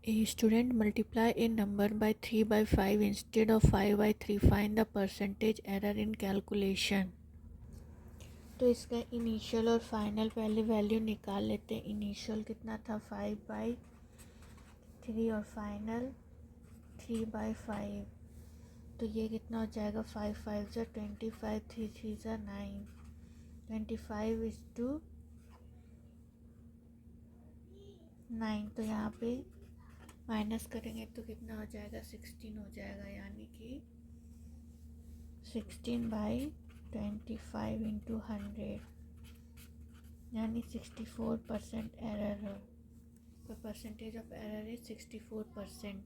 A student multiply a number by 3 by 5 instead of 5 by 3. Find the percentage error in calculation. तो इसका initial और final पहले value निकाल लेते हैं. इनिशियल कितना था 5/3 और फाइनल 3/5. तो ये कितना हो जाएगा 5 5 ज़ा 25 3 3 ज़ा 9. 25:9. तो यहाँ पे माइनस करेंगे तो कितना हो जाएगा 16 हो जाएगा. यानी कि 16/25 इंटू 100 यानी 64% एरर है. The percentage of error is 64%.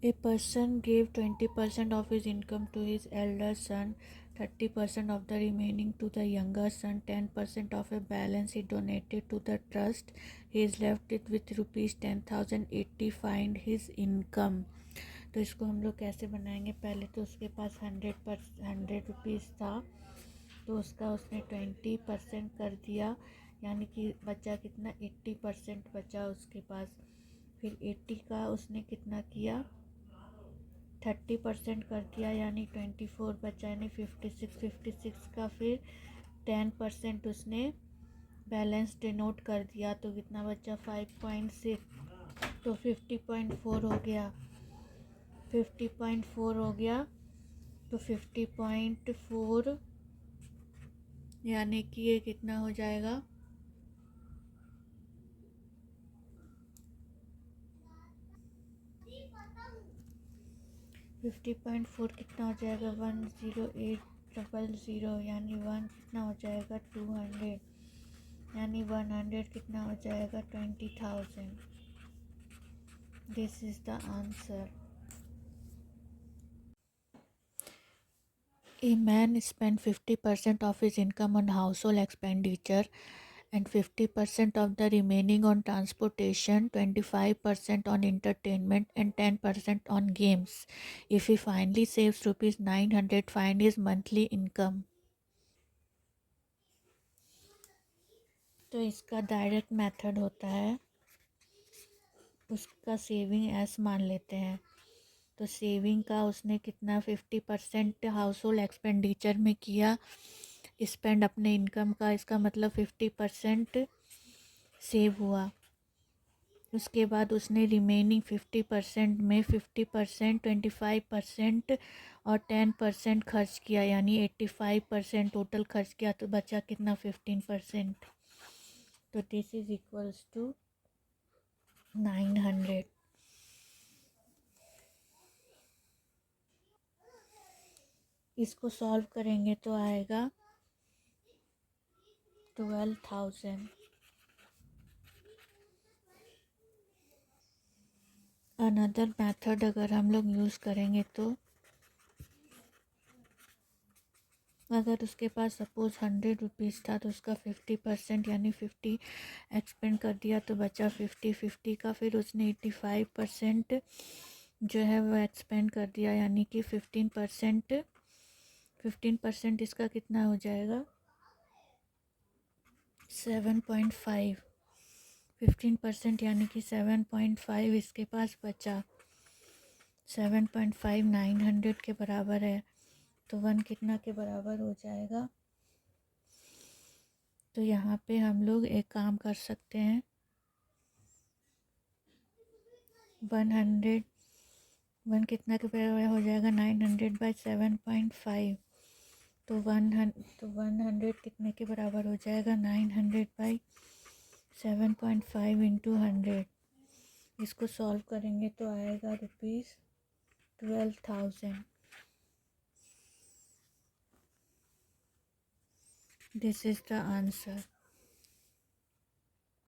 A person gave 20% of his income to his elder son, 30% of the remaining to the younger son, 10% of a balance he donated to the trust. He is left with rupees 10,080. Find his income. तो इसको हम लोग कैसे बनाएंगे. पहले तो उसके पास 100 rupees था, तो उसका उसने 20% कर दिया, यानी कि बचा कितना 80% बचा उसके पास. फिर 80 का उसने कितना किया 30% कर दिया, यानी 24 बचा, यानी 56 का फिर 10% उसने बैलेंस डिनोट कर दिया, तो कितना बचा 5.6. तो 50.4 हो गया. 50.4 हो गया. तो 50.4 यानी कि ये कितना हो जाएगा 50.4 कितना हो जाएगा 10800, यानी 1 कितना हो जाएगा 200, यानी 100 कितना हो जाएगा 20,000. This is the answer. A man spent 50% of his income on household expenditure and 50% of the remaining on transportation, 25% on entertainment and 10% on games. If he finally saves rupees 900, find his monthly income. तो इसका direct method होता है, उसका saving S मान लेते हैं. तो saving का उसने कितना 50% हाउस होल्ड एक्सपेंडिचर में किया स्पेंड अपने इनकम का, इसका मतलब 50% सेव हुआ. उसके बाद उसने रिमेनिंग 50% में 50%, 25% और 10% खर्च किया, यानी 85% टोटल खर्च किया. तो बचा कितना 15%. तो दिस इज इक्वल्स टू 900. इसको सॉल्व करेंगे तो आएगा 12,000. अनदर मेथड अगर हम लोग यूज़ करेंगे तो अगर उसके पास सपोज़ 100 रुपीज़ था, तो उसका 50% यानी 50 एक्सपेंड कर दिया, तो बचा 50 का. फिर उसने 85% जो है वो एक्सपेंड कर दिया, यानी कि 15% इसका कितना हो जाएगा 7.5. 15% यानी कि 7.5 इसके पास बचा. 7.5 900 के बराबर है, तो 1 कितना के बराबर हो जाएगा. तो यहाँ पे हम लोग एक काम कर सकते हैं. 1 कितना के बराबर हो जाएगा 900/7.5. तो 100 कितने के बराबर हो जाएगा 900/7.5 इंटू 100. इसको सॉल्व करेंगे तो आएगा rupees 12,000. This is the answer.